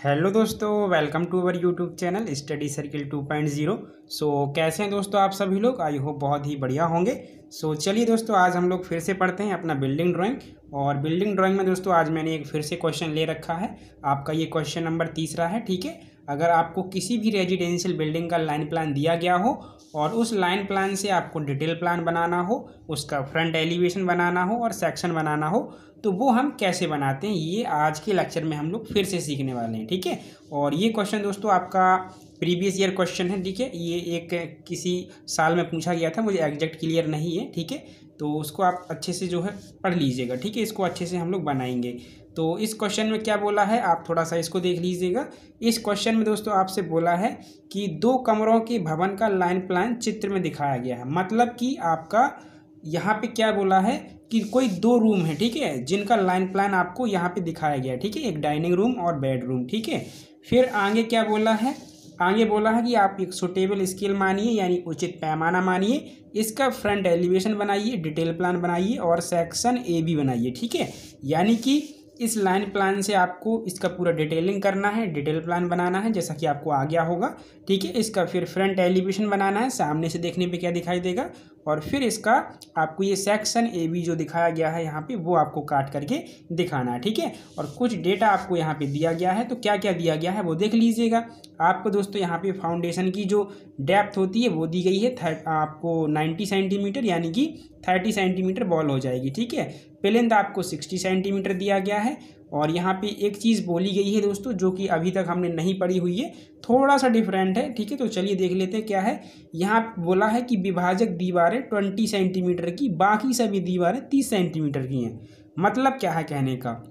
Hello दोस्तों, welcome to our YouTube channel study circle 2.0। कैसे हैं दोस्तों आप सभी लोग? आई होप बहुत ही बढ़िया होंगे। चलिए दोस्तों, आज हम लोग फिर से पढ़ते हैं अपना बिल्डिंग ड्राइंग। और बिल्डिंग ड्राइंग में दोस्तों आज मैंने एक फिर से क्वेश्चन ले रखा है। आपका ये क्वेश्चन नंबर 3 है, ठीक है। अगर आपको किसी भी रेजिडेंशियल बिल्डिंग का लाइन प्लान दिया गया हो और उस लाइन प्लान से आपको डिटेल प्लान बनाना हो, उसका फ्रंट एलिवेशन बनाना हो और सेक्शन बनाना हो, तो वो हम कैसे बनाते हैं, ये आज के लेक्चर में हम लोग फिर से सीखने वाले हैं, ठीक है। और ये क्वेश्चन दोस्तों आपका प्रीवियस ईयर क्वेश्चन है, ठीक है। ये एक किसी साल में पूछा गया था, मुझे एग्जैक्ट क्लियर नहीं है, ठीक है। तो उसको आप अच्छे से जो है पढ़ लीजिएगा, ठीक है। इसको अच्छे से हम लोग बनाएंगे। तो इस क्वेश्चन में क्या बोला है, आप थोड़ा सा इसको देख लीजिएगा। इस क्वेश्चन में दोस्तों आपसे बोला है कि 2 कमरों के भवन का लाइन प्लान चित्र में दिखाया गया है। मतलब कि आपका यहाँ पे क्या बोला है कि कोई 2 रूम है, ठीक है, जिनका लाइन प्लान आपको यहाँ पे दिखाया गया है, ठीक है। एक डाइनिंग रूम और बेडरूम, ठीक है। फिर आगे क्या बोला है, आगे बोला है कि आप एक सुटेबल स्केल मानिए, यानी उचित पैमाना मानिए, इसका फ्रंट एलिवेशन बनाइए, डिटेल प्लान बनाइए और सेक्शन ए बी बनाइए, ठीक है। यानी कि इस लाइन प्लान से आपको इसका पूरा डिटेलिंग करना है, डिटेल प्लान बनाना है, जैसा कि आपको आ गया होगा, ठीक है। इसका फिर फ्रंट एलिवेशन बनाना है, सामने से देखने पे क्या दिखाई देगा, और फिर इसका आपको ये सेक्शन ए बी जो दिखाया गया है यहाँ पे, वो आपको काट करके दिखाना है, ठीक है। और कुछ डेटा आपको यहाँ पे दिया गया है, तो क्या क्या दिया गया है वो देख लीजिएगा। आपको दोस्तों यहाँ पे फाउंडेशन की जो डेप्थ होती है वो दी गई है आपको 90 सेंटीमीटर, यानी कि 30 सेंटीमीटर बॉल हो जाएगी, ठीक है। प्लेंथ आपको 60 सेंटीमीटर दिया गया है। और यहाँ पे एक चीज़ बोली गई है दोस्तों, जो कि अभी तक हमने नहीं पढ़ी हुई है, थोड़ा सा डिफरेंट है, ठीक है। तो चलिए देख लेते हैं क्या है। यहाँ बोला है कि विभाजक दीवारें 20 सेंटीमीटर की, बाकी सभी दीवारें 30 सेंटीमीटर की हैं। मतलब क्या है कहने का,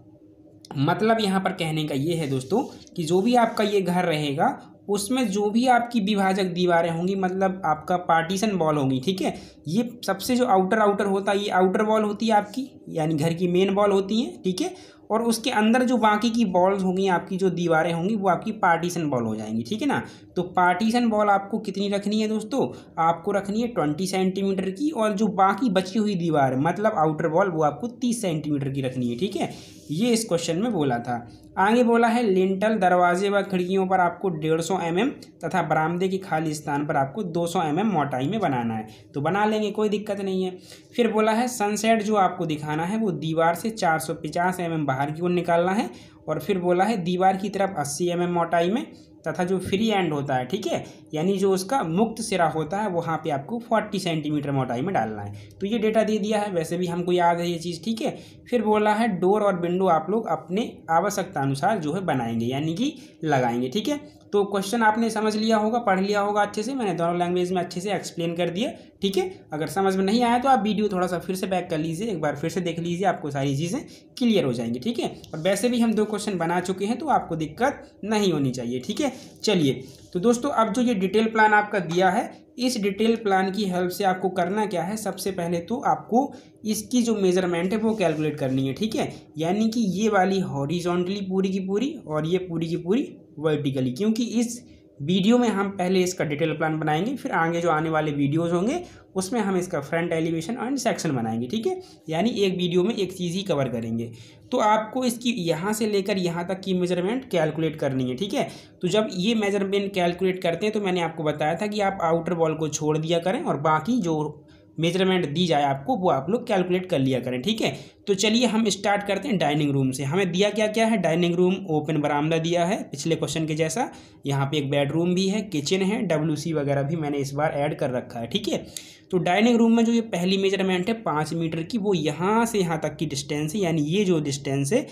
मतलब यहाँ पर कहने का ये है दोस्तों कि जो भी आपका ये घर रहेगा उसमें जो भी आपकी विभाजक दीवारें होंगी, मतलब आपका पार्टीशन वॉल होगी, ठीक है। ये सबसे जो आउटर होता है, ये आउटर वॉल होती है आपकी, यानी घर की मेन वॉल होती है, ठीक है। और उसके अंदर जो बाकी की वॉल्स होंगी, आपकी जो दीवारें होंगी, वो आपकी पार्टीशन वॉल हो जाएंगी, ठीक है ना। तो पार्टीशन वॉल आपको कितनी रखनी है दोस्तों, आपको रखनी है 20 सेंटीमीटर की, और जो बाकी बची हुई दीवार मतलब आउटर वॉल, वो आपको 30 सेंटीमीटर की रखनी है, ठीक है। ये इस क्वेश्चन में बोला था। आगे बोला है लिंटल, दरवाजे व खिड़कियों पर आपको 150 mm तथा बरामदे की खाली स्थान पर आपको 200 mm मोटाई में बनाना है। तो बना लेंगे, कोई दिक्कत नहीं है। फिर बोला है सनसेट जो आपको दिखाना है वो दीवार से 450 mm बाहर की ओर निकालना है। और फिर बोला है दीवार की तरफ 80 mm मोटाई में, तथा जो फ्री एंड होता है, ठीक है, यानी जो उसका मुक्त सिरा होता है, वहाँ पे आपको 40 सेंटीमीटर मोटाई में डालना है। तो ये डेटा दे दिया है, वैसे भी हमको याद है ये चीज़, ठीक है। फिर बोला है डोर और विंडो आप लोग अपने आवश्यकता अनुसार जो है बनाएंगे, यानी कि लगाएंगे, ठीक है। तो क्वेश्चन आपने समझ लिया होगा, पढ़ लिया होगा अच्छे से, मैंने दोनों लैंग्वेज में अच्छे से एक्सप्लेन कर दिया, ठीक है। अगर समझ में नहीं आया तो आप वीडियो थोड़ा सा फिर से बैक कर लीजिए, एक बार फिर से देख लीजिए, आपको सारी चीज़ें क्लियर हो जाएंगी, ठीक है। और वैसे भी हम 2 क्वेश्चन बना चुके हैं, तो आपको दिक्कत नहीं होनी चाहिए, ठीक है। चलिए, तो दोस्तों अब जो ये डिटेल प्लान आपका दिया है, इस डिटेल प्लान की हेल्प से आपको करना क्या है, सबसे पहले तो आपको इसकी जो मेजरमेंट है वो कैलकुलेट करनी है, ठीक है। यानी कि ये वाली हॉरिजॉन्टली पूरी की पूरी और ये पूरी की पूरी वर्टिकली, क्योंकि इस वीडियो में हम पहले इसका डिटेल प्लान बनाएंगे, फिर आगे जो आने वाले वीडियोस होंगे उसमें हम इसका फ्रंट एलिवेशन एंड सेक्शन बनाएंगे, ठीक है। यानी एक वीडियो में एक चीज़ ही कवर करेंगे। तो आपको इसकी यहाँ से लेकर यहाँ तक की मेजरमेंट कैलकुलेट करनी है, ठीक है। तो जब ये मेजरमेंट कैलकुलेट करते हैं, तो मैंने आपको बताया था कि आप आउटर वॉल को छोड़ दिया करें और बाकी जो मेजरमेंट दी जाए आपको वो आप लोग कैलकुलेट कर लिया करें, ठीक है। तो चलिए हम स्टार्ट करते हैं डाइनिंग रूम से। हमें दिया क्या क्या है, डाइनिंग रूम, ओपन बरामदा दिया है पिछले क्वेश्चन के जैसा, यहाँ पे एक बेडरूम भी है, किचन है, WC वगैरह भी मैंने इस बार ऐड कर रखा है, ठीक है। तो डाइनिंग रूम में जो ये पहली मेजरमेंट है 5 मीटर की, वो यहाँ से यहाँ तक की डिस्टेंस है, यानी ये जो डिस्टेंस है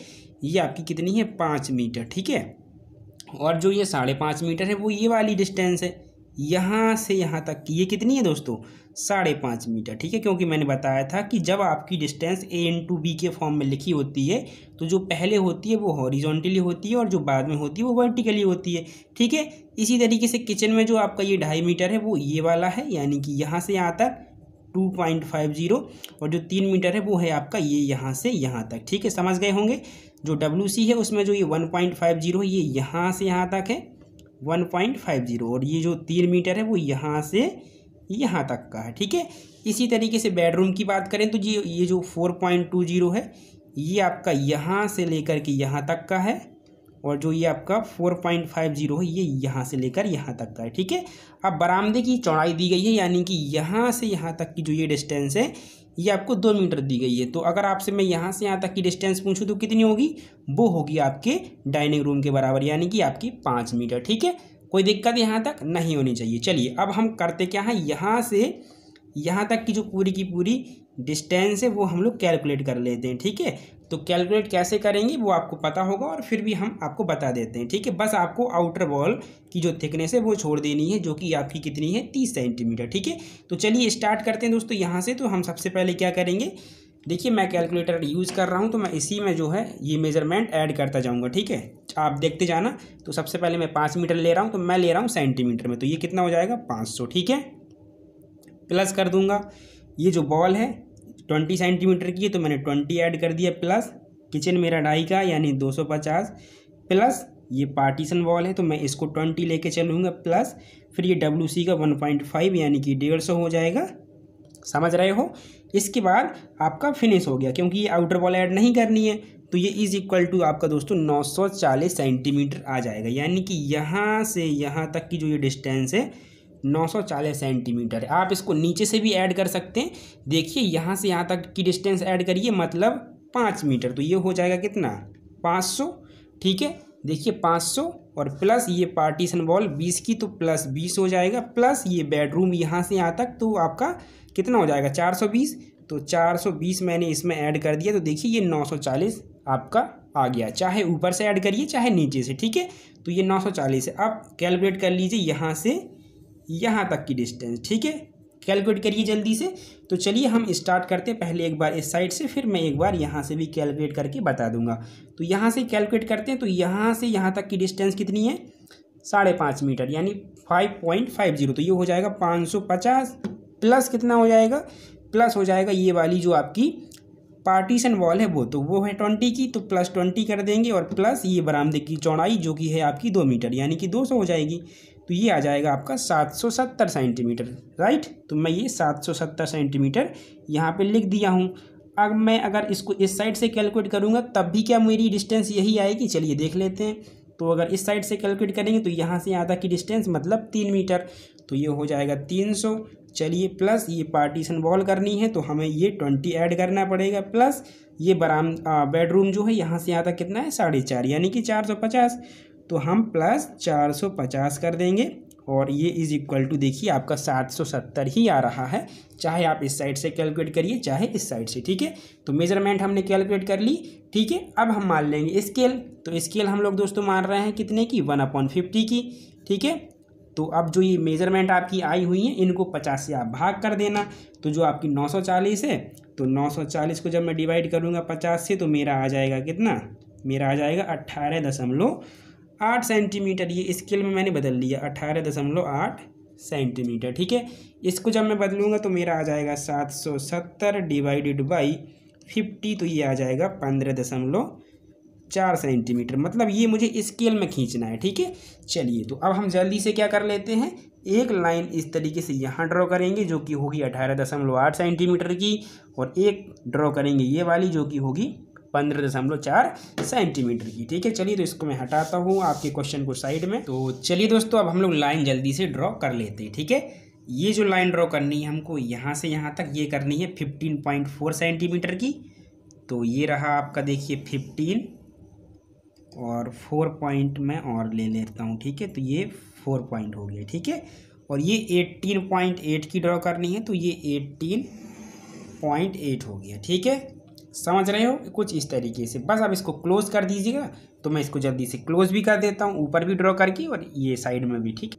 ये आपकी कितनी है, 5 मीटर, ठीक है। और जो ये 5.5 मीटर है वो ये वाली डिस्टेंस है, यहाँ से यहाँ तक की, ये कितनी है दोस्तों, 5.5 मीटर, ठीक है। क्योंकि मैंने बताया था कि जब आपकी डिस्टेंस A/B के फॉर्म में लिखी होती है, तो जो पहले होती है वो हॉरिजॉन्टली होती है और जो बाद में होती है वो वर्टिकली होती है, ठीक है। इसी तरीके से किचन में जो आपका ये 2.5 मीटर है वो ये वाला है, यानी कि यहाँ से यहाँ तक 2.50, और जो 3 मीटर है वो है आपका ये यहाँ से यहाँ तक, ठीक है। समझ गए होंगे। जो WC है उसमें जो ये 1.50 है, ये यहाँ से यहाँ तक है 1.50, और ये जो 3 मीटर है वो यहाँ से यहाँ तक का है, ठीक है। इसी तरीके से बेडरूम की बात करें तो ये जो 4.20 है, ये आपका यहाँ से लेकर के यहाँ तक का है, और जो ये आपका 4.50 है ये यहाँ से लेकर यहाँ तक का है, ठीक है। अब बरामदे की चौड़ाई दी गई है, यानी कि यहाँ से यहाँ तक की जो ये डिस्टेंस है ये आपको 2 मीटर दी गई है। तो अगर आपसे मैं यहाँ से यहाँ तक की डिस्टेंस पूछूँ तो कितनी होगी, वो होगी आपके डाइनिंग रूम के बराबर, यानी कि आपकी 5 मीटर, ठीक है। कोई दिक्कत यहाँ तक नहीं होनी चाहिए। चलिए अब हम करते क्या है, यहाँ से यहाँ तक की जो पूरी की पूरी डिस्टेंस है वो हम लोग कैलकुलेट कर लेते हैं, ठीक है। तो कैलकुलेट कैसे करेंगे वो आपको पता होगा और फिर भी हम आपको बता देते हैं, ठीक है। बस आपको आउटर वॉल की जो थिकनेस है वो छोड़ देनी है, जो कि आपकी कितनी है 30 सेंटीमीटर, ठीक है। तो चलिए स्टार्ट करते हैं दोस्तों यहाँ से। तो हम सबसे पहले क्या करेंगे, देखिए मैं कैलकुलेटर यूज़ कर रहा हूँ तो मैं इसी में जो है ये मेजरमेंट ऐड करता जाऊँगा, ठीक है। आप देखते जाना। तो सबसे पहले मैं 5 मीटर ले रहा हूँ, तो मैं ले रहा हूँ सेंटीमीटर में, तो ये कितना हो जाएगा 500, ठीक है। प्लस कर दूंगा, ये जो बॉल है 20 सेंटीमीटर की है तो मैंने 20 ऐड कर दिया, प्लस किचन मेरा 2.5 का यानी 250, प्लस ये पार्टीशन वॉल है तो मैं इसको 20 लेके चलूँगा, प्लस फिर ये WC का 1.5 यानी कि 150 हो जाएगा, समझ रहे हो। इसके बाद आपका फिनिश हो गया, क्योंकि ये आउटर वॉल ऐड नहीं करनी है तो ये इज इक्वल टू आपका दोस्तों 940 सेंटीमीटर आ जाएगा, यानी कि यहाँ से यहाँ तक की जो ये डिस्टेंस है 940 सेंटीमीटर है। आप इसको नीचे से भी ऐड कर सकते हैं। देखिए यहाँ से यहाँ तक की डिस्टेंस ऐड करिए, मतलब 5 मीटर, तो ये हो जाएगा कितना 500, ठीक है। देखिए 500 और प्लस ये पार्टीशन वॉल 20 की तो प्लस 20 हो जाएगा, प्लस ये बेडरूम यहाँ से यहाँ तक तो आपका कितना हो जाएगा 420, तो 420 मैंने इसमें ऐड कर दिया। तो देखिए ये 940 आपका आ गया, चाहे ऊपर से ऐड करिए चाहे नीचे से, ठीक है। तो ये 940 है। अब कैलकुलेट कर लीजिए यहाँ से यहाँ तक की डिस्टेंस, ठीक है। कैलकुलेट करिए जल्दी से। तो चलिए हम स्टार्ट करते हैं, पहले एक बार इस साइड से, फिर मैं एक बार यहाँ से भी कैलकुलेट करके बता दूंगा। तो यहाँ से कैलकुलेट करते हैं, तो यहाँ से यहाँ तक की डिस्टेंस कितनी है 5.5 मीटर यानी 5.50, तो ये हो जाएगा 550, प्लस कितना हो जाएगा, प्लस हो जाएगा ये वाली जो आपकी पार्टीशन वॉल है वो है 20 की, तो प्लस 20 कर देंगे, और प्लस ये बरामदे की चौड़ाई जो कि है आपकी 2 मीटर यानी कि 200 हो जाएगी। तो ये आ जाएगा आपका 770 सेंटीमीटर, राइट। तो मैं ये 770 सेंटीमीटर यहाँ पे लिख दिया हूँ। अब मैं अगर इसको इस साइड से कैलकुलेट करूँगा तब भी क्या मेरी डिस्टेंस यही आएगी, चलिए देख लेते हैं। तो अगर इस साइड से कैलकुलेट करेंगे तो यहाँ से यहाँ तक की डिस्टेंस मतलब 3 मीटर, तो ये हो जाएगा 300। चलिए प्लस ये पार्टीशन वॉल करनी है तो हमें ये 20 ऐड करना पड़ेगा, प्लस ये बेडरूम जो है यहाँ से यहाँ तक कितना है 4.5 यानी कि 450, तो हम प्लस 450 कर देंगे, और ये इज इक्वल टू देखिए आपका 770 ही आ रहा है, चाहे आप इस साइड से कैलकुलेट करिए चाहे इस साइड से, ठीक है। तो मेजरमेंट हमने कैलकुलेट कर ली, ठीक है। अब हम मान लेंगे स्केल, तो स्केल हम लोग दोस्तों मान रहे हैं कितने की 1/50 की, ठीक है। तो अब जो ये मेजरमेंट आपकी आई हुई है इनको 50 से आप भाग कर देना, तो जो आपकी 940 है तो 940 को जब मैं डिवाइड करूँगा 50 से तो मेरा आ जाएगा कितना, मेरा आ जाएगा 18.8 सेंटीमीटर। ये स्केल में मैंने बदल लिया 18.8 सेंटीमीटर, ठीक है। इसको जब मैं बदलूँगा तो मेरा आ जाएगा 770 डिवाइडेड बाई 50, तो ये आ जाएगा 15.4 सेंटीमीटर, मतलब ये मुझे स्केल में खींचना है, ठीक है। चलिए तो अब हम जल्दी से क्या कर लेते हैं, एक लाइन इस तरीके से यहाँ ड्रॉ करेंगे जो कि होगी 18.8 सेंटीमीटर की, और एक ड्रॉ करेंगे ये वाली जो कि होगी 15.4 सेंटीमीटर की, ठीक है। चलिए तो इसको मैं हटाता हूँ आपके क्वेश्चन को साइड में। तो चलिए दोस्तों अब हम लोग लाइन जल्दी से ड्रॉ कर लेते हैं, ठीक है। ये जो लाइन ड्रॉ करनी है हमको यहाँ से यहाँ तक ये करनी है 15.4 सेंटीमीटर की, तो ये रहा आपका देखिए 15 और 4 पॉइंट मैं और ले लेता हूँ, ठीक है। तो ये 4 पॉइंट हो गया, ठीक है। और ये 18.8 की ड्रॉ करनी है तो ये 18.8 हो गया, ठीक है। समझ रहे हो, कुछ इस तरीके से। बस अब इसको क्लोज कर दीजिएगा, तो मैं इसको जल्दी से क्लोज भी कर देता हूँ, ऊपर भी ड्रॉ करके और ये साइड में भी, ठीक है।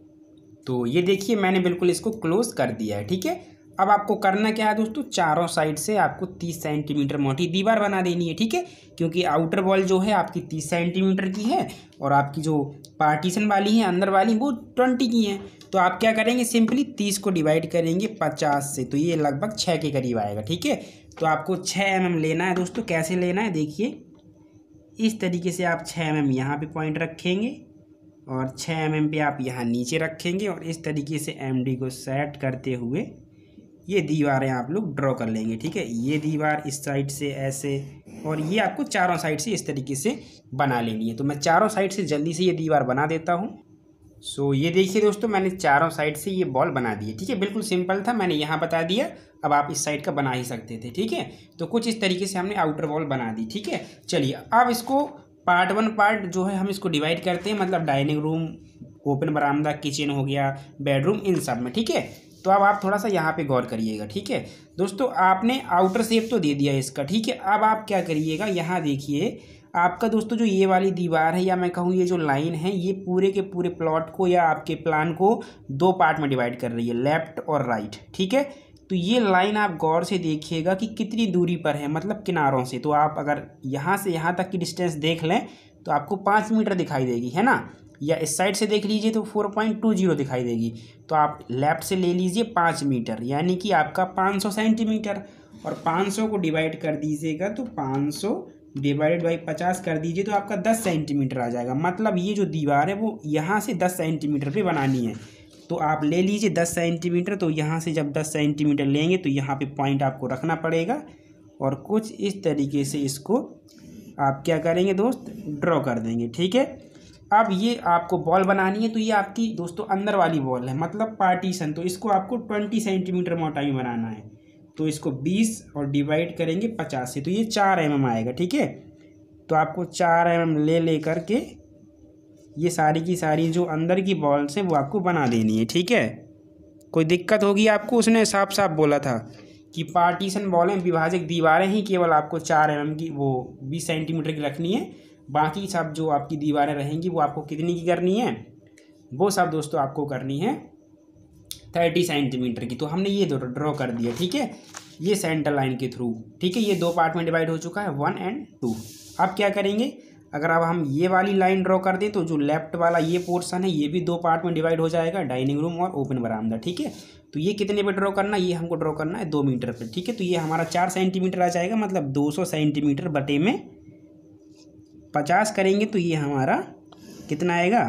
तो ये देखिए मैंने बिल्कुल इसको क्लोज कर दिया है, ठीक है। अब आपको करना क्या है दोस्तों, चारों साइड से आपको 30 सेंटीमीटर मोटी दीवार बना देनी है, ठीक है। क्योंकि आउटर वॉल जो है आपकी 30 सेंटीमीटर की है और आपकी जो पार्टीशन वाली है अंदर वाली वो 20 की है। तो आप क्या करेंगे, सिंपली 30 को डिवाइड करेंगे 50 से, तो ये लगभग 6 के करीब आएगा, ठीक है। तो आपको 6 mm लेना है दोस्तों। कैसे लेना है देखिए, इस तरीके से आप 6 mm यहाँ पे पॉइंट रखेंगे और 6 mm पे आप यहाँ नीचे रखेंगे, और इस तरीके से MD को सेट करते हुए ये दीवारें आप लोग ड्रॉ कर लेंगे। ठीक है, ये दीवार इस साइड से ऐसे, और ये आपको चारों साइड से इस तरीके से बना लेनी है। तो मैं चारों साइड से जल्दी से ये दीवार बना देता हूँ। सो ये देखिए दोस्तों, मैंने चारों साइड से ये बॉल बना दिए। ठीक है, बिल्कुल सिंपल था, मैंने यहाँ बता दिया। अब आप इस साइड का बना ही सकते थे। ठीक है, तो कुछ इस तरीके से हमने आउटर वॉल बना दी। ठीक है, चलिए अब इसको पार्ट 1 पार्ट जो है हम इसको डिवाइड करते हैं, मतलब डाइनिंग रूम, ओपन बरामदा, किचन हो गया, बेडरूम, इन सब में। ठीक है, तो अब आप थोड़ा सा यहाँ पे गौर करिएगा। ठीक है दोस्तों, आपने आउटर शेप तो दे दिया इसका। ठीक है, अब आप क्या करिएगा, यहाँ देखिए आपका दोस्तों जो ये वाली दीवार है, या मैं कहूँ ये जो लाइन है, ये पूरे के पूरे प्लॉट को या आपके प्लान को 2 पार्ट में डिवाइड कर रही है, लेफ्ट और राइट। ठीक है, तो ये लाइन आप गौर से देखिएगा कि कितनी दूरी पर है, मतलब किनारों से। तो आप अगर यहाँ से यहाँ तक की डिस्टेंस देख लें तो आपको 5 मीटर दिखाई देगी, है ना। या इस साइड से देख लीजिए तो 4.20 दिखाई देगी। तो आप लेफ़्ट से ले लीजिए 5 मीटर, यानी कि आपका 500 सेंटीमीटर। और 500 को डिवाइड कर दीजिएगा तो 500 डिवाइडेड बाई 50 कर दीजिए तो आपका 10 सेंटीमीटर आ जाएगा। मतलब ये जो दीवार है वो यहाँ से 10 सेंटीमीटर पे बनानी है। तो आप ले लीजिए 10 सेंटीमीटर। तो यहाँ से जब 10 सेंटीमीटर लेंगे तो यहाँ पे पॉइंट आपको रखना पड़ेगा, और कुछ इस तरीके से इसको आप क्या करेंगे दोस्त, ड्रॉ कर देंगे। ठीक है, अब ये आपको बॉल बनानी है, तो ये आपकी दोस्तों अंदर वाली बॉल है, मतलब पार्टीशन। तो इसको आपको 20 सेंटीमीटर मोटाई बनाना है। तो इसको 20 और डिवाइड करेंगे 50 से, तो ये 4 mm आएगा। ठीक है, तो आपको 4 mm ले करके ये सारी की सारी जो अंदर की बॉल्स हैं वो आपको बना देनी है। ठीक है, कोई दिक्कत होगी आपको, उसने साफ साफ बोला था कि पार्टीशन बॉलें, विभाजक दीवारें ही केवल आपको 4 mm की, वो 20 सेंटीमीटर की रखनी है। बाकी सब जो आपकी दीवारें रहेंगी वो आपको कितनी की करनी है, वो सब दोस्तों आपको करनी है 30 सेंटीमीटर की। तो हमने ये ड्रॉ कर दिया। ठीक है, ये सेंटर लाइन के थ्रू। ठीक है, ये 2 पार्ट में डिवाइड हो चुका है, 1 और 2। अब क्या करेंगे, अगर अब हम ये वाली लाइन ड्रॉ कर दें तो जो लेफ्ट वाला ये पोर्शन है ये भी 2 पार्ट में डिवाइड हो जाएगा, डाइनिंग रूम और ओपन बरामदा। ठीक है, तो ये कितने पे ड्रॉ करना है, ये हमको ड्रॉ करना है 2 मीटर पे। ठीक है, तो ये हमारा 4 सेंटीमीटर आ जाएगा, मतलब 200 सेंटीमीटर बटे में 50 करेंगे तो ये हमारा कितना आएगा,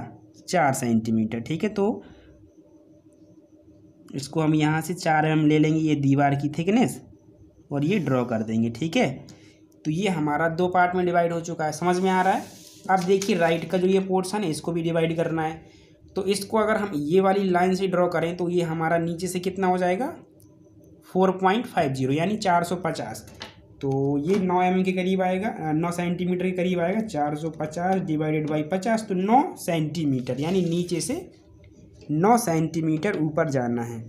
4 सेंटीमीटर। ठीक है, तो इसको हम यहाँ से 4 mm ले लेंगे, ये दीवार की थिकनेस, और ये ड्रॉ कर देंगे। ठीक है, तो ये हमारा 2 पार्ट में डिवाइड हो चुका है, समझ में आ रहा है। अब देखिए राइट का जो ये पोर्शन है इसको भी डिवाइड करना है। तो इसको अगर हम ये वाली लाइन से ड्रॉ करें तो ये हमारा नीचे से कितना हो जाएगा, 4.50 यानी 450। तो ये 9 mm के करीब आएगा, 9 सेंटीमीटर के करीब आएगा। 450 डिवाइडेड बाई 50 तो 9 सेंटीमीटर, यानी नीचे से 9 सेंटीमीटर ऊपर जाना है।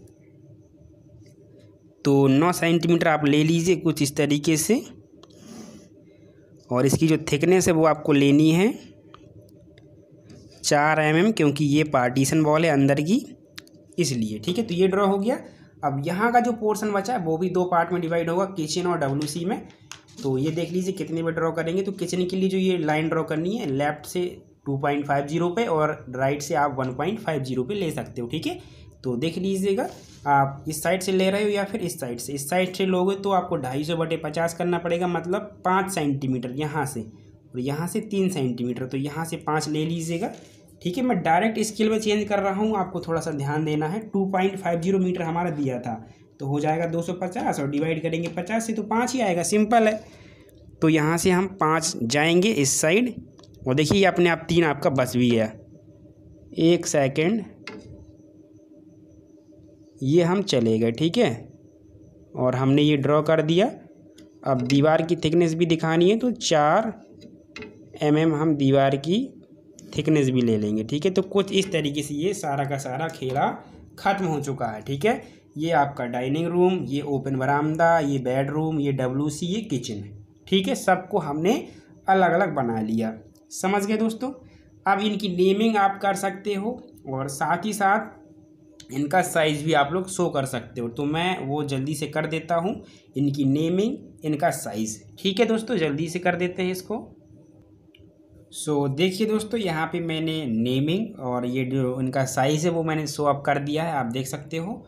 तो 9 सेंटीमीटर आप ले लीजिए कुछ इस तरीके से, और इसकी जो थिकनेस है वो आपको लेनी है 4 mm, क्योंकि ये पार्टीशन वॉल है अंदर की, इसलिए। ठीक है, तो ये ड्रॉ हो गया। अब यहाँ का जो पोर्शन बचा है वो भी 2 पार्ट में डिवाइड होगा, किचन और WC में। तो ये देख लीजिए कितने पे ड्रॉ करेंगे। तो किचन के लिए जो ये लाइन ड्रॉ करनी है, लेफ्ट से 2.50 पे और राइट से आप 1.50 पे ले सकते हो। ठीक है, तो देख लीजिएगा, आप इस साइड से ले रहे हो या फिर इस साइड से। इस साइड से लोगे तो आपको 250 बटे 50 करना पड़ेगा, मतलब 5 सेंटीमीटर यहाँ से, और यहाँ से 3 सेंटीमीटर। तो यहाँ से 5 ले लीजिएगा। ठीक है, मैं डायरेक्ट स्केल में चेंज कर रहा हूँ, आपको थोड़ा सा ध्यान देना है। 2.50 मीटर हमारा दिया था, तो हो जाएगा 250, और डिवाइड करेंगे 50 से तो 5 ही आएगा, सिंपल है। तो यहाँ से हम 5 जाएंगे इस साइड, और देखिए ये अपने आप 3 आपका बच भी गया। 1 सेकेंड, ये हम चले गए। ठीक है, और हमने ये ड्रॉ कर दिया। अब दीवार की थिकनेस भी दिखानी है, तो 4 mm हम दीवार की थिकनेस भी ले लेंगे। ठीक है, तो कुछ इस तरीके से ये सारा का सारा खेला ख़त्म हो चुका है। ठीक है, ये आपका डाइनिंग रूम, ये ओपन बरामदा, ये बेडरूम, ये WC, ये किचन। ठीक है, सबको हमने अलग अलग बना लिया, समझ गए दोस्तों। अब इनकी नेमिंग आप कर सकते हो, और साथ ही साथ इनका साइज़ भी आप लोग शो कर सकते हो। तो मैं वो जल्दी से कर देता हूँ, इनकी नेमिंग, इनका साइज़। ठीक है दोस्तों, जल्दी से कर देते हैं इसको। सो देखिए दोस्तों, यहाँ पे मैंने नेमिंग और ये जो इनका साइज़ है वो मैंने शो अप कर दिया है, आप देख सकते हो।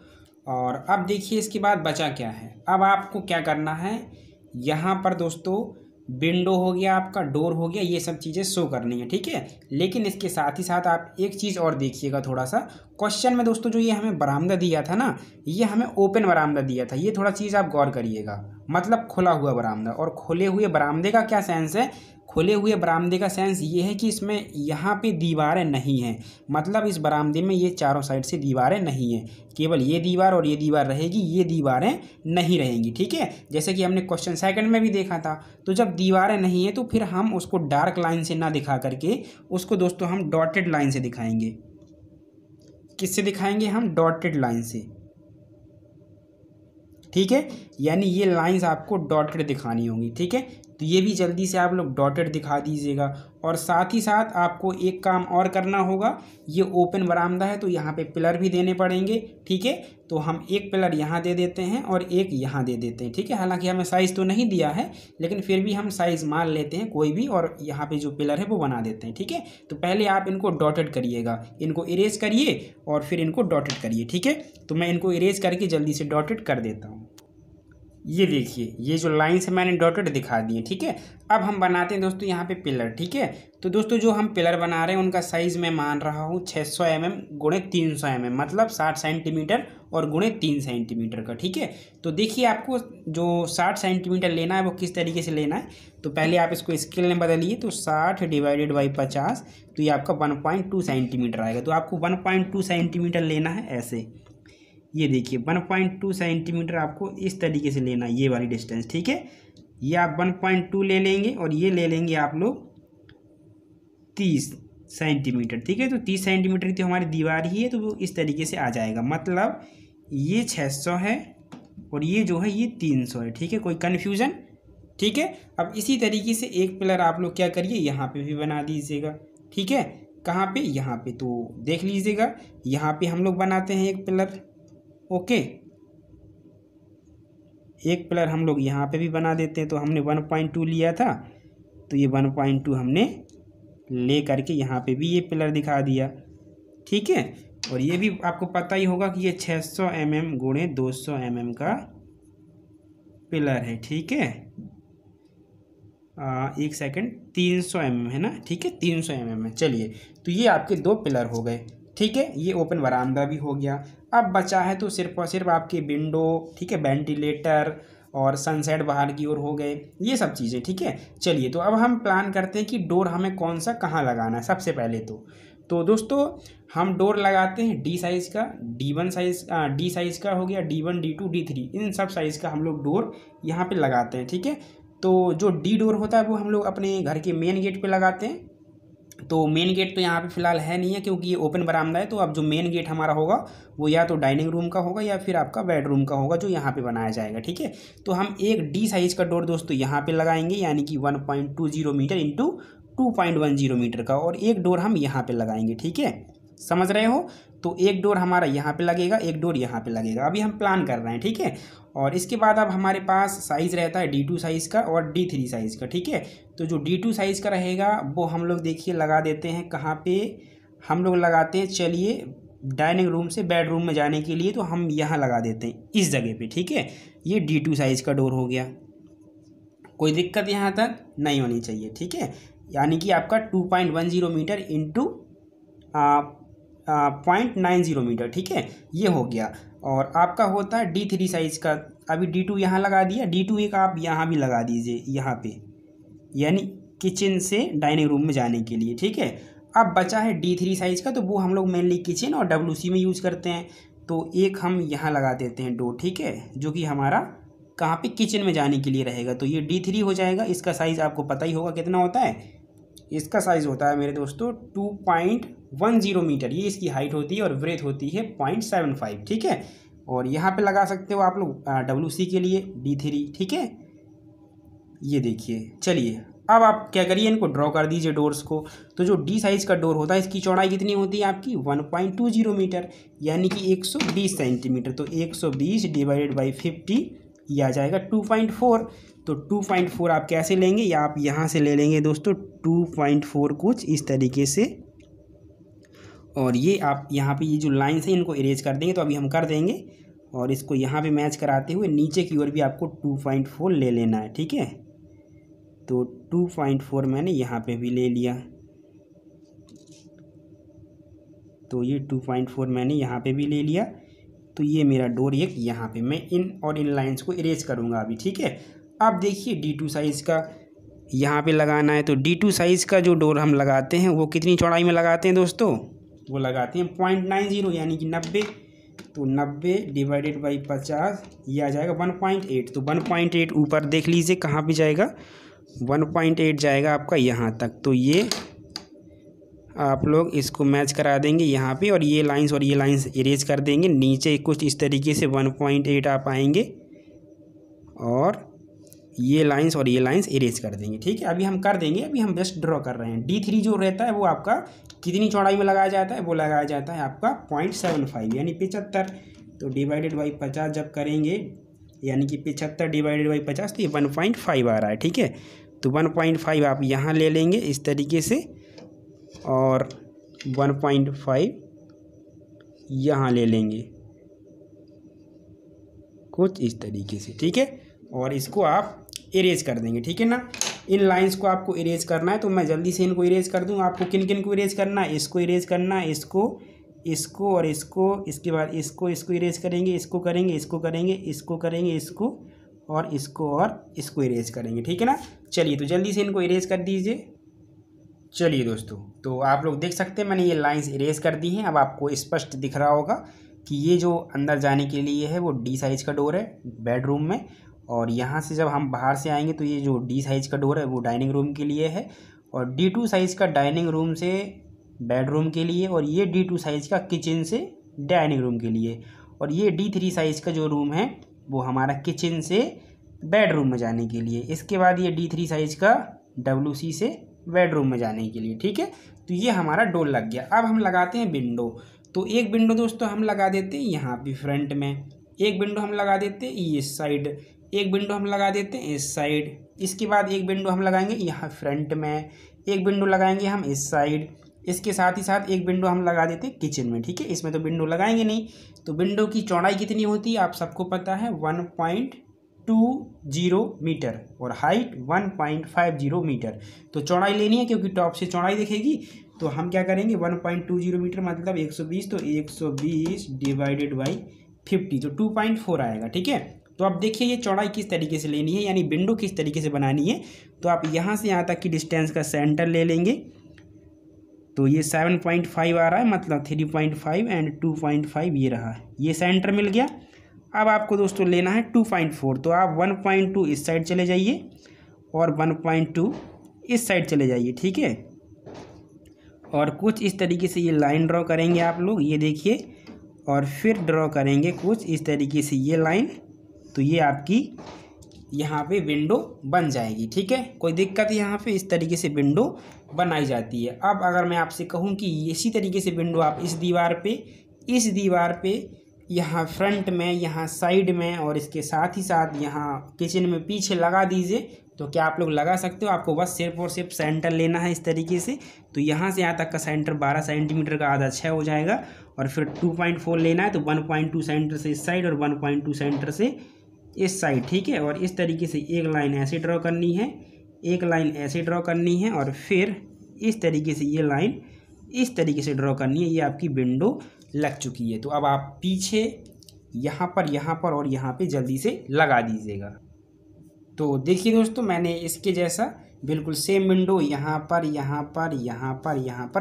और अब देखिए इसके बाद बचा क्या है। अब आपको क्या करना है, यहाँ पर दोस्तों विंडो हो गया, आपका डोर हो गया, ये सब चीज़ें शो करनी है, ठीक है। लेकिन इसके साथ ही साथ आप एक चीज़ और देखिएगा थोड़ा सा क्वेश्चन में दोस्तों, जो ये हमें बरामदा दिया था ना, ये हमें ओपन बरामदा दिया था। ये थोड़ा चीज़ आप गौर करिएगा, मतलब खुला हुआ बरामदा। और खुले हुए बरामदे का क्या सेंस है? खुले हुए बरामदे का सेंस ये है कि इसमें यहाँ पे दीवारें नहीं हैं, मतलब इस बरामदे में ये चारों साइड से दीवारें नहीं हैं, केवल ये दीवार और ये दीवार रहेगी, ये दीवारें नहीं रहेंगी, ठीक है। जैसे कि हमने क्वेश्चन सेकंड में भी देखा था। तो जब दीवारें नहीं है तो फिर हम उसको डार्क लाइन से ना दिखा करके उसको दोस्तों हम डॉटेड लाइन से दिखाएंगे। किससे दिखाएंगे? हम डॉटेड लाइन से, ठीक है। यानी ये लाइंस आपको डॉटेड दिखानी होंगी, ठीक है। तो ये भी जल्दी से आप लोग डॉटेड दिखा दीजिएगा। और साथ ही साथ आपको एक काम और करना होगा, ये ओपन बरामदा है तो यहाँ पे पिलर भी देने पड़ेंगे, ठीक है। तो हम एक पिलर यहाँ दे देते हैं और एक यहाँ दे देते हैं, ठीक है। हालांकि हमें साइज़ तो नहीं दिया है, लेकिन फिर भी हम साइज़ मान लेते हैं कोई भी, और यहाँ पे जो पिलर है वो बना देते हैं, ठीक है। तो पहले आप इनको डॉटेड करिएगा, इनको इरेज करिए और फिर इनको डॉटेड करिए, ठीक है। तो मैं इनको इरेज करके जल्दी से डॉटेड कर देता हूँ। ये देखिए, ये जो लाइन्स है मैंने डॉटेड दिखा दिए, ठीक है। अब हम बनाते हैं दोस्तों यहाँ पे पिलर, ठीक है। तो दोस्तों जो हम पिलर बना रहे हैं उनका साइज़ मैं मान रहा हूँ 600 mm गुणे 300 mm, मतलब 60 सेंटीमीटर और गुणे 3 सेंटीमीटर का, ठीक है। तो देखिए आपको जो 60 सेंटीमीटर लेना है वो किस तरीके से लेना है। तो पहले आप इसको स्केल में बदलिए, तो 60 डिवाइडेड बाई 50, तो ये आपका 1.2 सेंटीमीटर आएगा। तो आपको 1.2 सेंटीमीटर लेना है ऐसे, ये देखिए 1.2 सेंटीमीटर आपको इस तरीके से लेना है, ये वाली डिस्टेंस, ठीक है। ये आप 1.2 ले लेंगे और ये ले लेंगे आप लोग 30 सेंटीमीटर, ठीक है। तो 30 सेंटीमीटर की तो हमारी दीवार ही है, तो वो इस तरीके से आ जाएगा, मतलब ये 600 है और ये जो है ये 300 है, ठीक है। कोई कन्फ्यूज़न? ठीक है। अब इसी तरीके से एक पिलर आप लोग क्या करिए, यहाँ पे भी बना दीजिएगा, ठीक है। कहाँ पे? यहाँ पे। तो देख लीजिएगा, यहाँ पे हम लोग बनाते हैं एक पिलर, ओके। एक पिलर हम लोग यहाँ पे भी बना देते हैं। तो हमने 1.2 लिया था, तो ये 1.2 हमने ले करके यहाँ पे भी ये पिलर दिखा दिया, ठीक है। और ये भी आपको पता ही होगा कि ये 600 mm गुणे 200 mm का पिलर है, ठीक है। एक सेकंड, 300 mm है ना, ठीक है, 300 mm है। चलिए, तो ये आपके दो पिलर हो गए, ठीक है। ये ओपन वरांदा भी हो गया। अब बचा है तो सिर्फ और सिर्फ आपके विंडो, ठीक है, वेंटिलेटर और सनसेट बाहर की ओर हो गए, ये सब चीज़ें, ठीक है। चलिए, तो अब हम प्लान करते हैं कि डोर हमें कौन सा कहाँ लगाना है। सबसे पहले तो दोस्तों हम डोर लगाते हैं डी साइज़ का, D1 साइज़, डी साइज़ का हो गया, D1 D2 D3, इन सब साइज़ का हम लोग डोर यहाँ पे लगाते हैं, ठीक है। तो जो डी डोर होता है वो हम लोग अपने घर के मेन गेट पे लगाते हैं। तो मेन गेट तो यहाँ पे फ़िलहाल है नहीं है, क्योंकि ये ओपन बरामदा है। तो अब जो मेन गेट हमारा होगा वो या तो डाइनिंग रूम का होगा या फिर आपका बेडरूम का होगा, जो यहाँ पे बनाया जाएगा, ठीक है। तो हम एक डी साइज़ का डोर दोस्तों यहाँ पे लगाएंगे, यानी कि 1.20 मीटर इंटू 2.10 मीटर का, और एक डोर हम यहाँ पे लगाएंगे, ठीक है। समझ रहे हो? तो एक डोर हमारा यहाँ पे लगेगा, एक डोर यहाँ पे लगेगा। अभी हम प्लान कर रहे हैं, ठीक है। और इसके बाद अब हमारे पास साइज़ रहता है D2 साइज़ का और D3 साइज़ का, ठीक है। तो जो D2 साइज़ का रहेगा वो हम लोग देखिए लगा देते हैं कहाँ पे, हम लोग लगाते हैं, चलिए, डाइनिंग रूम से बेडरूम में जाने के लिए, तो हम यहाँ लगा देते हैं इस जगह पे, ठीक है। ये D2 साइज़ का डोर हो गया, कोई दिक्कत यहाँ तक नहीं होनी चाहिए, ठीक है। यानी कि आपका 2.10 मीटर इंटू 0.90 मीटर, ठीक है, ये हो गया। और आपका होता है D3 साइज़ का, अभी D2 यहाँ लगा दिया, D2 एक आप यहाँ भी लगा दीजिए, यहाँ पे, यानी किचन से डाइनिंग रूम में जाने के लिए, ठीक है। अब बचा है D3 साइज़ का, तो वो हम लोग मेनली किचन और WC में यूज़ करते हैं। तो एक हम यहाँ लगा देते हैं डोर, ठीक है, जो कि हमारा कहाँ पे, किचन में जाने के लिए रहेगा। तो ये D3 हो जाएगा। इसका साइज़ आपको पता ही होगा कितना होता है, इसका साइज़ होता है मेरे दोस्तों 2.10 मीटर, ये इसकी हाइट होती है, और ब्रेथ होती है 0.75, ठीक है। और यहाँ पे लगा सकते हो आप लोग WC के लिए D3, ठीक है। ये देखिए, चलिए अब आप क्या करिए, इनको ड्रॉ कर दीजिए डोर्स को। तो जो डी साइज़ का डोर होता है, इसकी चौड़ाई कितनी होती है आपकी, 1.20 मीटर, यानी कि 120 सेंटीमीटर। तो 120 डिवाइडेड बाई 50, ये आ जाएगा 2.4। तो 2.4 आप कैसे लेंगे, या आप यहाँ से ले लेंगे दोस्तों 2.4 कुछ इस तरीके से, और ये आप यहाँ पे ये जो लाइन्स हैं इनको इरेज कर देंगे। तो अभी हम कर देंगे, और इसको यहाँ पे मैच कराते हुए नीचे की ओर भी आपको 2.4 ले लेना है, ठीक है। तो 2.4 मैंने यहाँ पे भी ले लिया, तो ये 2.4 मैंने यहाँ पे भी ले लिया। तो ये मेरा डोर एक यहाँ पे, मैं इन और इन लाइंस को इरेज करूँगा अभी, ठीक है। अब देखिए D2 साइज़ का यहाँ पे लगाना है, तो D2 साइज़ का जो डोर हम लगाते हैं वो कितनी चौड़ाई में लगाते हैं दोस्तों, वो लगाते हैं 0.90 यानी कि 90। तो 90 डिवाइडेड बाई 50 ये आ जाएगा 1.8। तो 1.8 ऊपर देख लीजिए कहाँ पे जाएगा, 1.8 जाएगा आपका यहाँ तक। तो ये आप लोग इसको मैच करा देंगे यहाँ पे, और ये लाइंस इरेज कर देंगे। नीचे कुछ इस तरीके से 1.8 आप आएंगे और ये लाइंस और ये लाइंस इरेज कर देंगे, ठीक है। अभी हम कर देंगे, अभी हम जस्ट ड्रॉ कर रहे हैं। D3 जो रहता है वो आपका कितनी चौड़ाई में लगाया जाता है, वो लगाया जाता है आपका 0.75 यानी 75। तो डिवाइडेड बाई 50 जब करेंगे यानी कि 75 डिवाइडेड बाई 50, तो ये 1.5 आ रहा है, ठीक है। तो 1.5 आप यहाँ ले लेंगे इस तरीके से, और 1.5 यहाँ ले लेंगे कुछ इस तरीके से, ठीक है। और इसको आप इरेज कर देंगे, ठीक है ना। इन लाइंस को आपको इरेज करना है, तो मैं जल्दी से इनको इरेज कर दूँ। आपको किन किन को इरेज करना है, इसको इरेज करना है, इसको और इसको, इसके बाद इसको इरेज करेंगे, इसको करेंगे, इसको करेंगे, इसको करेंगे, इसको और इसको इरेज करेंगे, ठीक है ना। चलिए तो जल्दी से इनको इरेज कर दीजिए। चलिए दोस्तों, तो आप लोग देख सकते हैं मैंने ये लाइंस इरेज कर दी हैं। अब आपको स्पष्ट दिख रहा होगा कि ये जो अंदर जाने के लिए है वो D साइज़ का डोर है बेडरूम में, और यहाँ से जब हम बाहर से आएंगे तो ये जो D साइज़ का डोर है वो डाइनिंग रूम के लिए है, और D2 साइज़ का डाइनिंग रूम से बेडरूम के लिए, और ये D2 साइज़ का किचन से डाइनिंग रूम के लिए, और ये D3 साइज़ का जो रूम है वो हमारा किचन से बेडरूम में जाने के लिए। इसके बाद ये D3 साइज़ का WC से बेडरूम में जाने के लिए, ठीक है। तो ये हमारा डोर लग गया। अब हम लगाते हैं विंडो। तो एक विंडो दोस्तों हम लगा देते हैं यहाँ पे फ्रंट में, एक विंडो हम लगा देते हैं इस साइड, एक विंडो हम लगा देते हैं इस साइड। इसके बाद एक विंडो हम लगाएंगे यहाँ फ्रंट में, एक विंडो लगाएंगे हम इस साइड। इसके साथ ही साथ एक विंडो हम लगा देते हैं किचन में, ठीक है। इसमें तो विंडो लगाएंगे नहीं। तो विंडो की चौड़ाई कितनी होती है आप सबको पता है, 1.20 मीटर और हाइट 1.50 मीटर। तो चौड़ाई लेनी है क्योंकि टॉप से चौड़ाई दिखेगी। तो हम क्या करेंगे, 1.20 मीटर मतलब 120, तो 120 डिवाइडेड बाई 50, तो 2.4 आएगा, ठीक है। तो आप देखिए ये चौड़ाई किस तरीके से लेनी है, यानी विंडो किस तरीके से बनानी है। तो आप यहाँ से यहाँ तक की डिस्टेंस का सेंटर ले लेंगे। तो ये 7.5 आ रहा है, मतलब 3.5 एंड 2.5 ये रहा, ये सेंटर मिल गया। अब आपको दोस्तों लेना है 2.4, तो आप 1.2 इस साइड चले जाइए और 1.2 इस साइड चले जाइए, ठीक है। और कुछ इस तरीके से ये लाइन ड्रॉ करेंगे आप लोग, ये देखिए, और फिर ड्रॉ करेंगे कुछ इस तरीके से ये लाइन। तो ये आपकी यहाँ पे विंडो बन जाएगी, ठीक है। कोई दिक्कत यहाँ पे इस तरीके से विंडो बनाई जाती है। अब अगर मैं आपसे कहूँ कि इसी तरीके से विंडो आप इस दीवार पे यहाँ फ्रंट में, यहाँ साइड में, और इसके साथ ही साथ यहाँ किचन में पीछे लगा दीजिए, तो क्या आप लोग लगा सकते हो। आपको बस सिर्फ और सिर्फ सेंटर लेना है इस तरीके से। तो यहाँ से यहाँ तक का सेंटर 12 सेंटीमीटर का आधा 6 हो जाएगा, और फिर 2.4 लेना है, तो 1.2 सेंटर से इस साइड और 1.2 सेंटर से इस साइड, ठीक है। और इस तरीके से एक लाइन ऐसे ड्रॉ करनी है, एक लाइन ऐसे ड्रॉ करनी है, और फिर इस तरीके से ये लाइन इस तरीके से ड्रॉ करनी है। ये आपकी विंडो लग चुकी है। तो अब आप पीछे यहाँ पर और यहाँ पे जल्दी से लगा दीजिएगा। तो देखिए दोस्तों, मैंने इसके जैसा बिल्कुल सेम विंडो यहाँ पर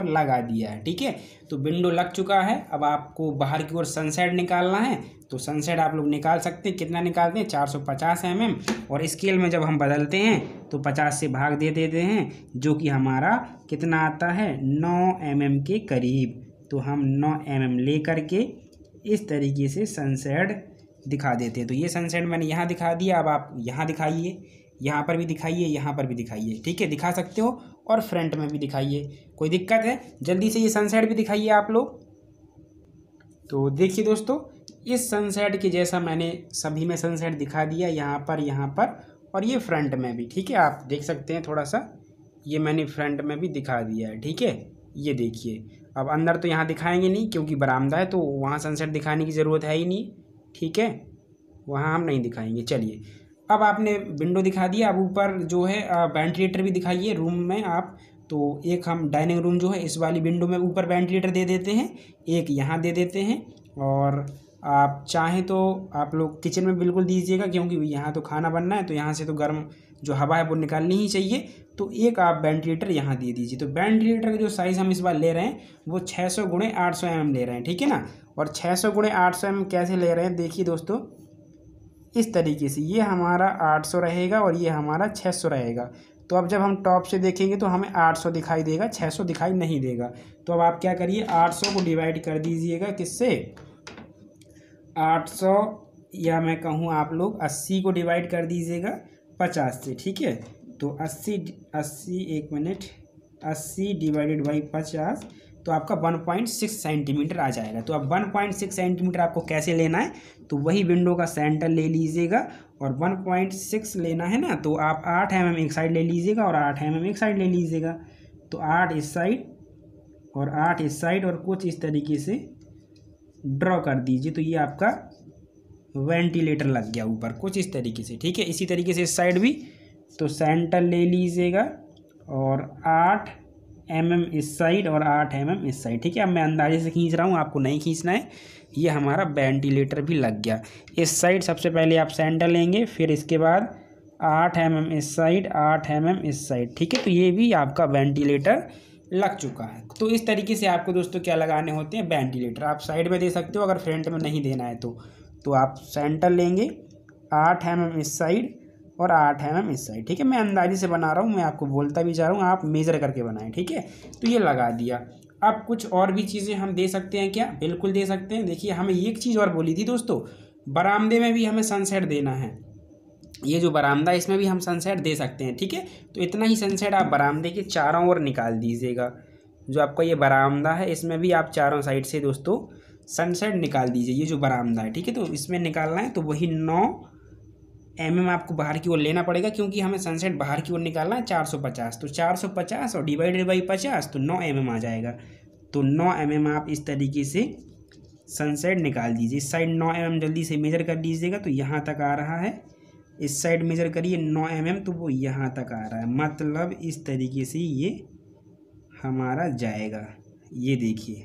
लगा दिया है, ठीक है। तो विंडो लग चुका है। अब आपको बाहर की ओर सनसेट निकालना है, तो सनसेट आप लोग निकाल सकते हैं। कितना निकालते हैं, 450 mm, और स्केल में जब हम बदलते हैं तो 50 से भाग दे देते हैं, जो कि हमारा कितना आता है, 9 mm के करीब। तो हम 9 mm ले करके इस तरीके से सनसेट दिखा देते हैं। तो ये सनसेट मैंने यहाँ दिखा दिया। अब आप यहाँ दिखाइए, यहाँ पर भी दिखाइए, यहाँ पर भी दिखाइए, ठीक है, दिखा सकते हो, और फ्रंट में भी दिखाइए। कोई दिक्कत है, जल्दी से ये सनसेट भी दिखाइए आप लोग। तो देखिए दोस्तों, इस सनसेट के जैसा मैंने सभी में सनसेट दिखा दिया, यहाँ पर और ये फ्रंट में भी, ठीक है। आप देख सकते हैं थोड़ा सा, ये मैंने फ्रंट में भी दिखा दिया है, ठीक है। ये देखिए, अब अंदर तो यहाँ दिखाएंगे नहीं क्योंकि बरामदा है, तो वहाँ सनसेट दिखाने की ज़रूरत है ही नहीं, ठीक है, वहाँ हम नहीं दिखाएंगे। चलिए, अब आपने विंडो दिखा दिया, अब ऊपर जो है वेंटिलेटर भी दिखाइए रूम में आप। तो एक हम डाइनिंग रूम जो है इस वाली विंडो में ऊपर वेंटिलेटर दे देते हैं, एक यहाँ दे देते हैं, और आप चाहें तो आप लोग किचन में बिल्कुल दीजिएगा, क्योंकि यहाँ तो खाना बनना है तो यहाँ से तो गर्म जो हवा है वो निकालनी ही चाहिए। तो एक आप वेंटिलेटर यहाँ दे दीजिए। तो वेंटिलेटर का जो साइज़ हम इस बार ले रहे हैं वो 600 × 800 mm ले रहे हैं, ठीक है ना। और 600 × 800 mm कैसे ले रहे हैं देखिए दोस्तों, इस तरीके से ये हमारा 800 रहेगा और ये हमारा 600 रहेगा। तो अब जब हम टॉप से देखेंगे तो हमें 800 दिखाई देगा, 600 दिखाई नहीं देगा। तो अब आप क्या करिए, 800 को डिवाइड कर दीजिएगा किससे, 800 या मैं कहूँ आप लोग 80 को डिवाइड कर दीजिएगा 50 से, ठीक है। तो 80 एक मिनट, 80 डिवाइडेड बाई 50, तो आपका 1.6 सेंटीमीटर आ जाएगा। तो अब 1.6 सेंटीमीटर आपको कैसे लेना है, तो वही विंडो का सेंटर ले लीजिएगा और 1.6 लेना है ना, तो आप 8 mm एक साइड ले लीजिएगा और 8 mm एक साइड ले लीजिएगा। तो 8 इस साइड और 8 इस साइड और कुछ इस तरीके से ड्रॉ कर दीजिए। तो ये आपका वेंटिलेटर लग गया ऊपर कुछ इस तरीके से, ठीक है। इसी तरीके से इस साइड भी, तो सेंटर ले लीजिएगा और 8 mm इस साइड और 8 mm इस साइड, ठीक है। अब मैं अंदाजे से खींच रहा हूँ, आपको नहीं खींचना है। ये हमारा वेंटिलेटर भी लग गया। इस साइड सबसे पहले आप सेंटर लेंगे, फिर इसके बाद 8 mm इस साइड, 8 mm इस साइड, ठीक है। तो ये भी आपका वेंटिलेटर लग चुका है। तो इस तरीके से आपको दोस्तों क्या लगाने होते हैं, वेंटिलेटर। आप साइड में दे सकते हो अगर फ्रंट में नहीं देना है तो आप सेंटर लेंगे, 8 mm इस साइड और 8 mm इस साइड, ठीक है। मैं अंदाजे से बना रहा हूँ, मैं आपको बोलता भी जा रहा हूँ, आप मेज़र करके बनाएं, ठीक है। तो ये लगा दिया। अब कुछ और भी चीज़ें हम दे सकते हैं क्या, बिल्कुल दे सकते हैं। देखिए हमें एक चीज़ और बोली थी दोस्तों, बरामदे में भी हमें सनसेट देना है। ये जो बरामदा है इसमें भी हम सनसेट दे सकते हैं, ठीक है। तो इतना ही सनसेट आप बरामदे के चारों ओर निकाल दीजिएगा। जो आपका ये बरामदा है इसमें भी आप चारों साइड से दोस्तों सनसेट निकाल दीजिए। ये जो बरामदा है, ठीक है, तो इसमें निकालना है तो वही 9 mm आपको बाहर की ओर लेना पड़ेगा, क्योंकि हमें सनसेट बाहर की ओर निकालना है 450। तो 450 और डिवाइडेड बाई 50 तो 9 mm आ जाएगा। तो 9 mm आप इस तरीके से सनसेट निकाल दीजिए। इस साइड 9 mm जल्दी से मेजर कर दीजिएगा, तो यहाँ तक आ रहा है। इस साइड मेजर करिए 9 mm, तो वो यहाँ तक आ रहा है। मतलब इस तरीके से ये हमारा जाएगा। ये देखिए,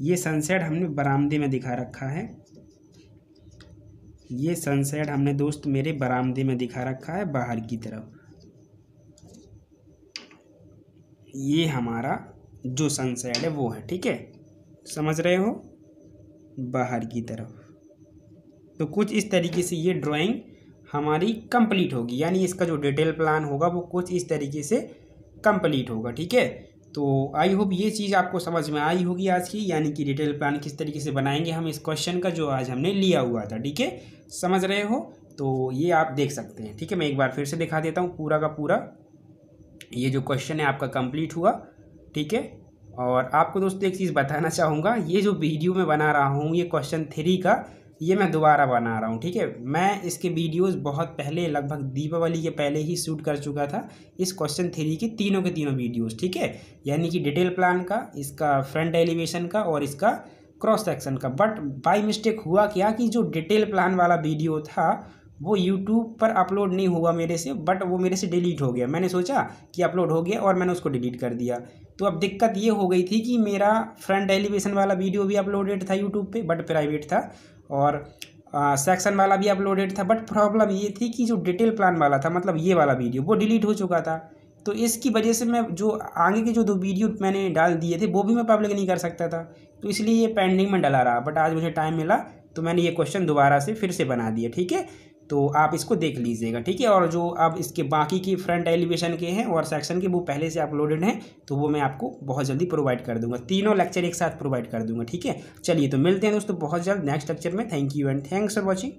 ये सनसेट हमने बरामदे में दिखा रखा है। ये सनसेट हमने दोस्त मेरे बरामदे में दिखा रखा है बाहर की तरफ। ये हमारा जो सनसेट है वो है, ठीक है, समझ रहे हो, बाहर की तरफ। तो कुछ इस तरीके से ये ड्राइंग हमारी कंप्लीट होगी, यानी इसका जो डिटेल प्लान होगा वो कुछ इस तरीके से कंप्लीट होगा, ठीक है। तो आई होप ये चीज़ आपको समझ में आई होगी आज की, यानी कि डिटेल प्लान किस तरीके से बनाएंगे हम इस क्वेश्चन का जो आज हमने लिया हुआ था, ठीक है, समझ रहे हो। तो ये आप देख सकते हैं, ठीक है। मैं एक बार फिर से दिखा देता हूँ पूरा का पूरा। ये जो क्वेश्चन है आपका कंप्लीट हुआ, ठीक है। और आपको दोस्तों एक चीज़ बताना चाहूँगा, ये जो वीडियो मैं बना रहा हूँ ये क्वेश्चन 3 का, ये मैं दोबारा बना रहा हूँ, ठीक है। मैं इसके वीडियोस बहुत पहले, लगभग दीपावली के पहले ही शूट कर चुका था इस क्वेश्चन 3 के तीनों वीडियोस, ठीक है। यानी कि डिटेल प्लान का, इसका फ्रंट एलिवेशन का और इसका क्रॉस सेक्शन का। बट बाय मिस्टेक हुआ क्या कि जो डिटेल प्लान वाला वीडियो था वो यूट्यूब पर अपलोड नहीं हुआ मेरे से, बट वो मेरे से डिलीट हो गया। मैंने सोचा कि अपलोड हो गया और मैंने उसको डिलीट कर दिया। तो अब दिक्कत ये हो गई थी कि मेरा फ्रंट एलिवेशन वाला वीडियो भी अपलोडेड था यूट्यूब पे, बट प्राइवेट था, और सेक्शन वाला भी अपलोडेड था। बट प्रॉब्लम ये थी कि जो डिटेल प्लान वाला था, मतलब ये वाला वीडियो, वो डिलीट हो चुका था। तो इसकी वजह से मैं जो आगे के जो 2 वीडियो मैंने डाल दिए थे वो भी मैं पब्लिक नहीं कर सकता था। तो इसलिए ये पेंडिंग में डला रहा। बट आज मुझे टाइम मिला तो मैंने ये क्वेश्चन दोबारा से फिर से बना दिया, ठीक है। तो आप इसको देख लीजिएगा, ठीक है। और जो अब इसके बाकी की फ्रंट एलिवेशन के हैं और सेक्शन के, वो पहले से अपलोडेड हैं, तो वो मैं आपको बहुत जल्दी प्रोवाइड कर दूंगा। तीनों लेक्चर एक साथ प्रोवाइड कर दूंगा, ठीक है। चलिए तो मिलते हैं दोस्तों बहुत जल्द नेक्स्ट लेक्चर में। Thank you and thanks for watching.